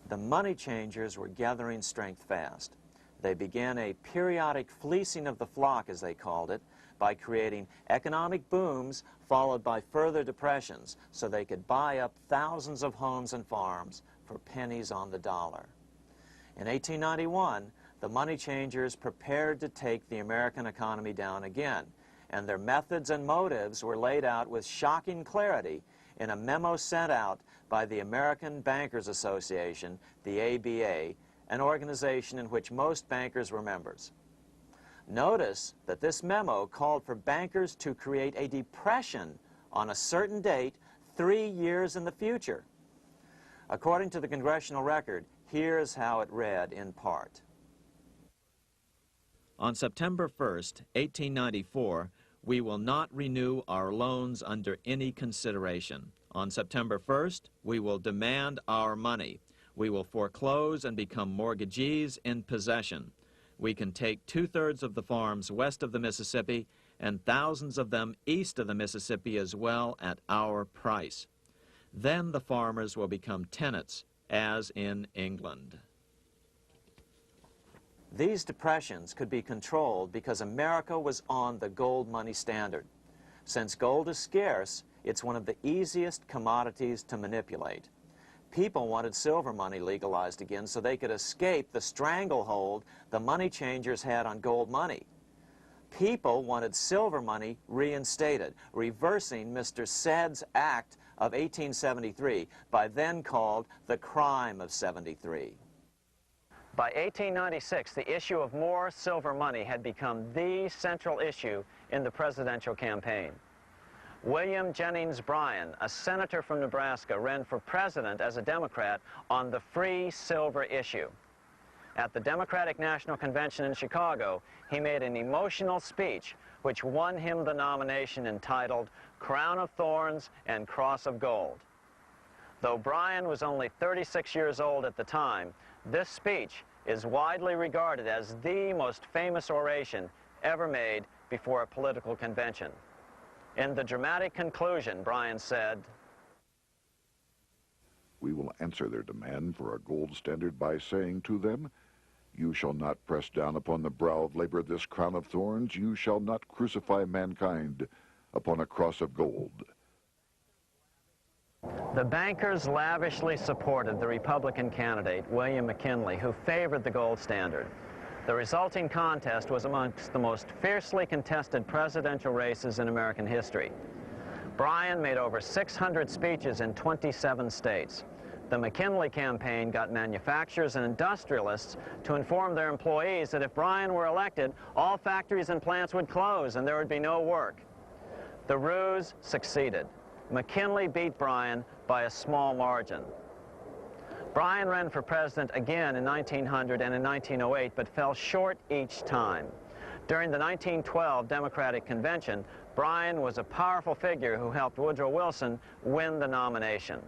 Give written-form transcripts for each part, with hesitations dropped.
The money changers were gathering strength fast. They began a periodic fleecing of the flock, as they called it, by creating economic booms followed by further depressions so they could buy up thousands of homes and farms for pennies on the dollar. In 1891, the money changers prepared to take the American economy down again, and their methods and motives were laid out with shocking clarity in a memo sent out by the American Bankers Association, the ABA, an organization in which most bankers were members. Notice that this memo called for bankers to create a depression on a certain date 3 years in the future. According to the Congressional Record, here's how it read in part. On September 1st, 1894, we will not renew our loans under any consideration. On September 1st, we will demand our money. We will foreclose and become mortgagees in possession. We can take 2/3 of the farms west of the Mississippi and thousands of them east of the Mississippi as well at our price. Then the farmers will become tenants, as in England. These depressions could be controlled because America was on the gold money standard. Since gold is scarce, it's one of the easiest commodities to manipulate. People wanted silver money legalized again so they could escape the stranglehold the money changers had on gold money. People wanted silver money reinstated, reversing Mr. Said's Act of 1873, by then called the Crime of '73. By 1896, the issue of more silver money had become the central issue in the presidential campaign. William Jennings Bryan, a senator from Nebraska, ran for president as a Democrat on the free silver issue. At the Democratic National Convention in Chicago, he made an emotional speech which won him the nomination entitled Crown of Thorns and Cross of Gold. Though Bryan was only 36 years old at the time, this speech is widely regarded as the most famous oration ever made before a political convention. In the dramatic conclusion, Bryan said, "We will answer their demand for a gold standard by saying to them, you shall not press down upon the brow of labor this crown of thorns, you shall not crucify mankind upon a cross of gold." The bankers lavishly supported the Republican candidate, William McKinley, who favored the gold standard. The resulting contest was amongst the most fiercely contested presidential races in American history. Bryan made over 600 speeches in 27 states. The McKinley campaign got manufacturers and industrialists to inform their employees that if Bryan were elected, all factories and plants would close and there would be no work. The ruse succeeded. McKinley beat Bryan by a small margin. Bryan ran for president again in 1900 and in 1908, but fell short each time. During the 1912 Democratic Convention, Bryan was a powerful figure who helped Woodrow Wilson win the nomination.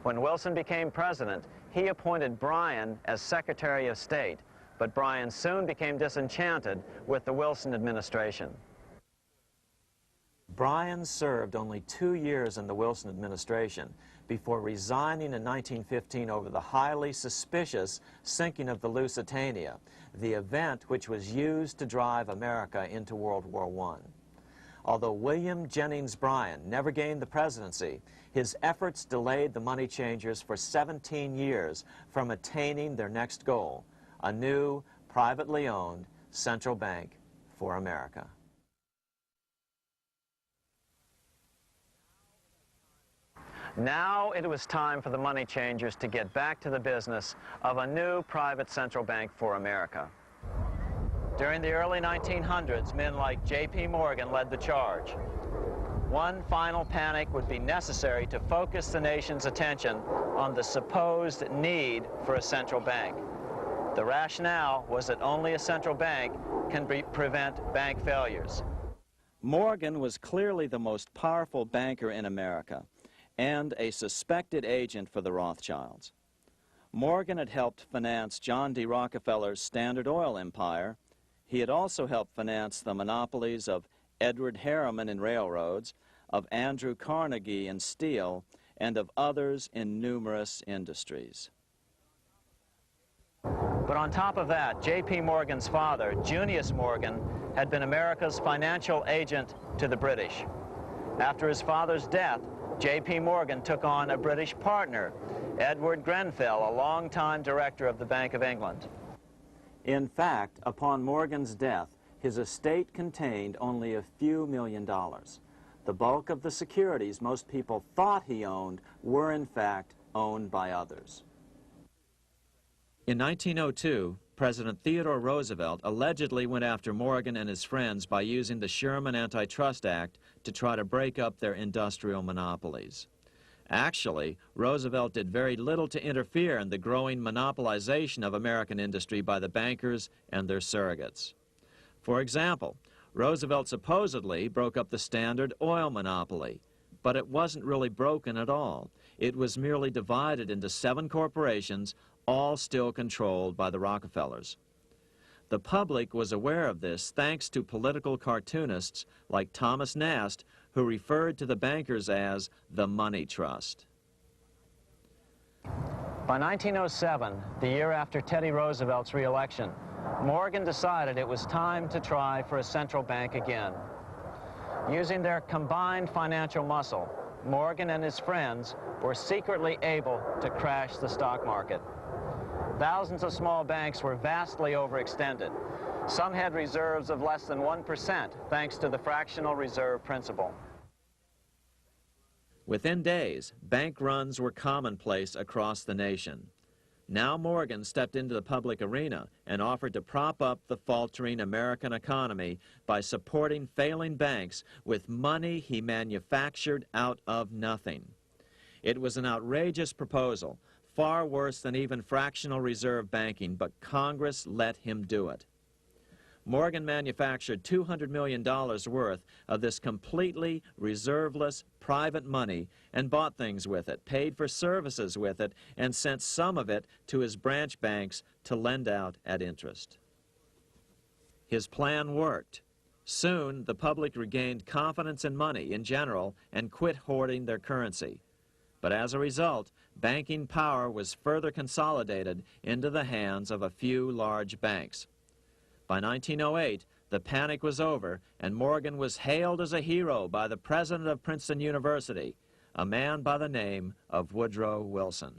When Wilson became president, he appointed Bryan as Secretary of State, but Bryan soon became disenchanted with the Wilson administration. Bryan served only 2 years in the Wilson administration before resigning in 1915 over the highly suspicious sinking of the Lusitania, the event which was used to drive America into World War I. Although William Jennings Bryan never gained the presidency, his efforts delayed the money changers for 17 years from attaining their next goal, a new, privately owned central bank for America. Now it was time for the money changers to get back to the business of a new private central bank for America. During the early 1900s, men like J.P. Morgan led the charge. One final panic would be necessary to focus the nation's attention on the supposed need for a central bank. The rationale was that only a central bank can prevent bank failures. Morgan was clearly the most powerful banker in America and a suspected agent for the Rothschilds. Morgan had helped finance John D. Rockefeller's Standard Oil empire. He had also helped finance the monopolies of Edward Harriman in railroads, of Andrew Carnegie in steel, and of others in numerous industries. But on top of that, J.P. Morgan's father, Junius Morgan, had been America's financial agent to the British. After his father's death, J.P. Morgan took on a British partner, Edward Grenfell, a longtime director of the Bank of England. In fact, upon Morgan's death, his estate contained only a few $1 million. The bulk of the securities most people thought he owned were, in fact, owned by others. In 1902, President Theodore Roosevelt allegedly went after Morgan and his friends by using the Sherman Antitrust Act to try to break up their industrial monopolies. Actually, Roosevelt did very little to interfere in the growing monopolization of American industry by the bankers and their surrogates. For example, Roosevelt supposedly broke up the Standard Oil monopoly, but it wasn't really broken at all. It was merely divided into 7 corporations, all still controlled by the Rockefellers. The public was aware of this thanks to political cartoonists like Thomas Nast, who referred to the bankers as the Money Trust. By 1907, the year after Teddy Roosevelt's re-election, Morgan decided it was time to try for a central bank again. Using their combined financial muscle, Morgan and his friends were secretly able to crash the stock market. Thousands of small banks were vastly overextended. Some had reserves of less than 1% thanks to the fractional reserve principle. Within days, bank runs were commonplace across the nation. Now Morgan stepped into the public arena and offered to prop up the faltering American economy by supporting failing banks with money he manufactured out of nothing. It was an outrageous proposal, far worse than even fractional reserve banking, but Congress let him do it. Morgan manufactured $200 million worth of this completely reserveless private money and bought things with it, paid for services with it, and sent some of it to his branch banks to lend out at interest. His plan worked. Soon, the public regained confidence in money in general and quit hoarding their currency. But as a result, banking power was further consolidated into the hands of a few large banks. By 1908, the panic was over, and Morgan was hailed as a hero by the president of Princeton University, a man by the name of Woodrow Wilson.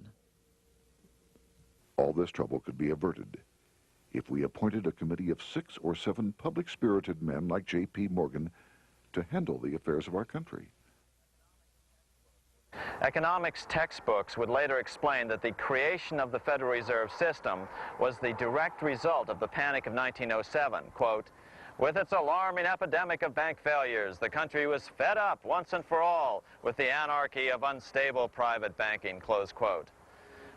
All this trouble could be averted if we appointed a committee of 6 or 7 public-spirited men like J.P. Morgan to handle the affairs of our country. Economics textbooks would later explain that the creation of the Federal Reserve System was the direct result of the panic of 1907. Quote, "With its alarming epidemic of bank failures, the country was fed up once and for all with the anarchy of unstable private banking," close quote.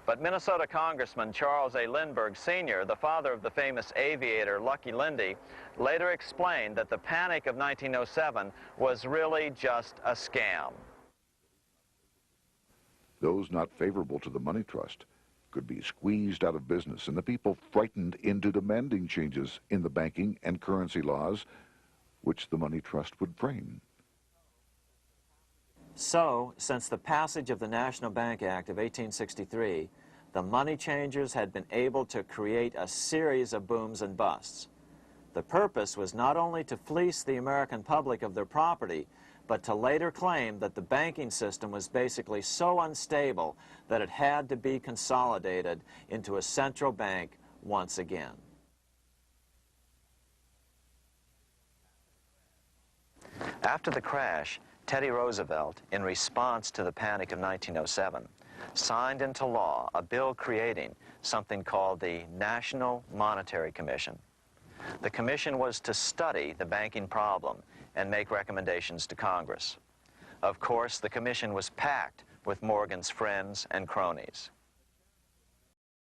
But Minnesota Congressman Charles A. Lindbergh Sr., the father of the famous aviator Lucky Lindy, later explained that the panic of 1907 was really just a scam. Those not favorable to the money trust could be squeezed out of business and the people frightened into demanding changes in the banking and currency laws which the money trust would frame. So, since the passage of the National Bank Act of 1863, the money changers had been able to create a series of booms and busts. The purpose was not only to fleece the American public of their property, but to later claim that the banking system was basically so unstable that it had to be consolidated into a central bank once again. After the crash, Teddy Roosevelt, in response to the panic of 1907, signed into law a bill creating something called the National Monetary Commission. The commission was to study the banking problem and make recommendations to Congress. Of course, the commission was packed with Morgan's friends and cronies.